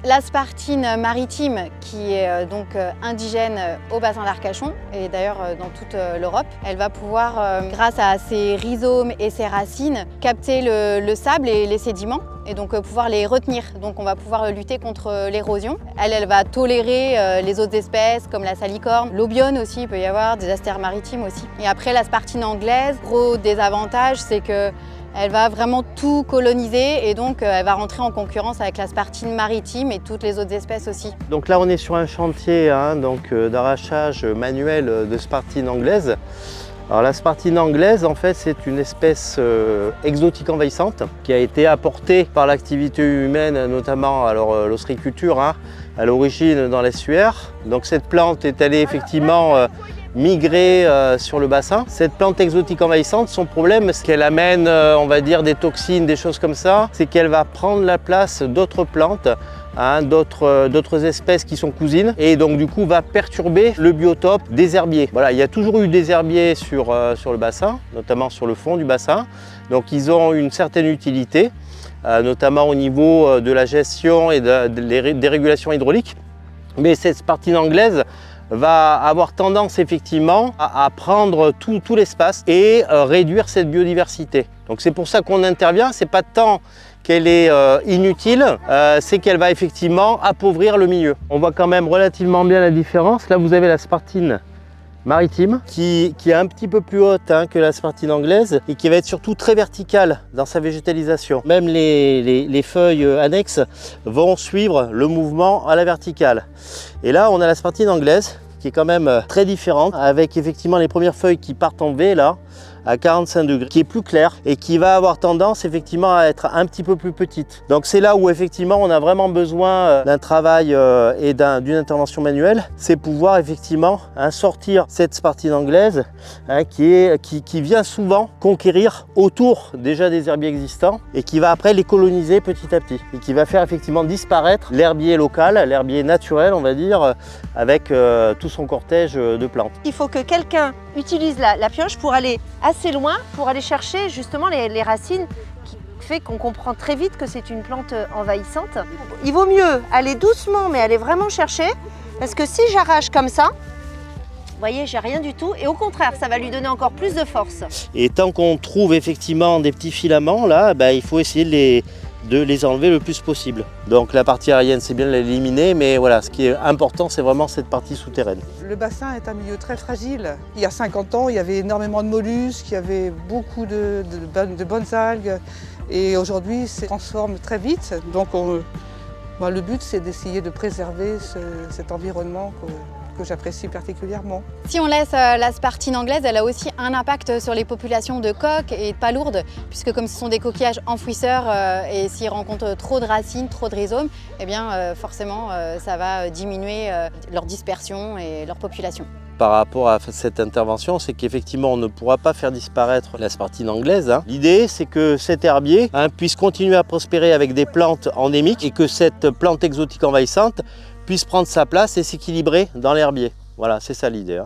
L'aspartine maritime, qui est donc indigène au bassin d'Arcachon et d'ailleurs dans toute l'Europe, elle va pouvoir, grâce à ses rhizomes et ses racines, capter le sable et les sédiments et donc pouvoir les retenir. Donc on va pouvoir lutter contre l'érosion. Elle va tolérer les autres espèces comme la salicorne, l'obione aussi, il peut y avoir des astères maritimes aussi. Et après l'aspartine anglaise, gros désavantage, c'est que elle va vraiment tout coloniser et donc elle va rentrer en concurrence avec l'aspartine maritime et toutes les autres espèces aussi. Donc là on est sur un chantier d'arrachage manuel de spartine anglaise. Alors l'aspartine anglaise en fait c'est une espèce exotique envahissante qui a été apportée par l'activité humaine, notamment l'ostréiculture à l'origine dans l'estuaire. Donc cette plante est allée effectivement migrer sur le bassin. Cette plante exotique envahissante, son problème, c'est qu'elle amène, on va dire, des toxines, des choses comme ça. C'est qu'elle va prendre la place d'autres plantes, d'autres espèces qui sont cousines, et donc du coup va perturber le biotope des herbiers. Voilà, il y a toujours eu des herbiers sur le bassin, notamment sur le fond du bassin. Donc ils ont une certaine utilité, notamment au niveau de la gestion et des régulations hydrauliques. Mais cette spartine anglaise va avoir tendance effectivement à prendre tout l'espace et réduire cette biodiversité. Donc c'est pour ça qu'on intervient, c'est pas tant qu'elle est inutile, c'est qu'elle va effectivement appauvrir le milieu. On voit quand même relativement bien la différence. Là vous avez la spartine maritime qui est un petit peu plus haute que la spartine anglaise et qui va être surtout très verticale dans sa végétalisation. Même les feuilles annexes vont suivre le mouvement à la verticale. Et là on a la spartine anglaise qui est quand même très différente, avec effectivement les premières feuilles qui partent en V là, à 45 degrés, qui est plus claire et qui va avoir tendance effectivement à être un petit peu plus petite. Donc c'est là où effectivement on a vraiment besoin d'un travail et d'une intervention manuelle, c'est pouvoir effectivement sortir cette spartine anglaise qui vient souvent conquérir autour déjà des herbiers existants et qui va après les coloniser petit à petit et qui va faire effectivement disparaître l'herbier local, l'herbier naturel on va dire, avec tout son cortège de plantes. Il faut que quelqu'un utilise la pioche pour aller assez loin, pour aller chercher justement les racines, qui fait qu'on comprend très vite que c'est une plante envahissante. Il vaut mieux aller doucement, mais aller vraiment chercher, parce que si j'arrache comme ça, vous voyez, j'ai rien du tout, et au contraire, ça va lui donner encore plus de force. Et tant qu'on trouve effectivement des petits filaments, là, il faut essayer de les enlever le plus possible. Donc la partie aérienne, c'est bien de l'éliminer, mais voilà, ce qui est important, c'est vraiment cette partie souterraine. Le bassin est un milieu très fragile. Il y a 50 ans, il y avait énormément de mollusques, il y avait beaucoup de bonnes algues, et aujourd'hui, ça se transforme très vite. Donc le but, c'est d'essayer de préserver cet environnement que j'apprécie particulièrement. Si on laisse l'aspartine anglaise, elle a aussi un impact sur les populations de coques et de palourdes, puisque comme ce sont des coquillages enfouisseurs et s'ils rencontrent trop de racines, trop de rhizomes, eh bien forcément ça va diminuer leur dispersion et leur population. Par rapport à cette intervention, c'est qu'effectivement on ne pourra pas faire disparaître l'aspartine anglaise. L'idée c'est que cet herbier puisse continuer à prospérer avec des plantes endémiques et que cette plante exotique envahissante puisse prendre sa place et s'équilibrer dans l'herbier. Voilà, c'est ça l'idée.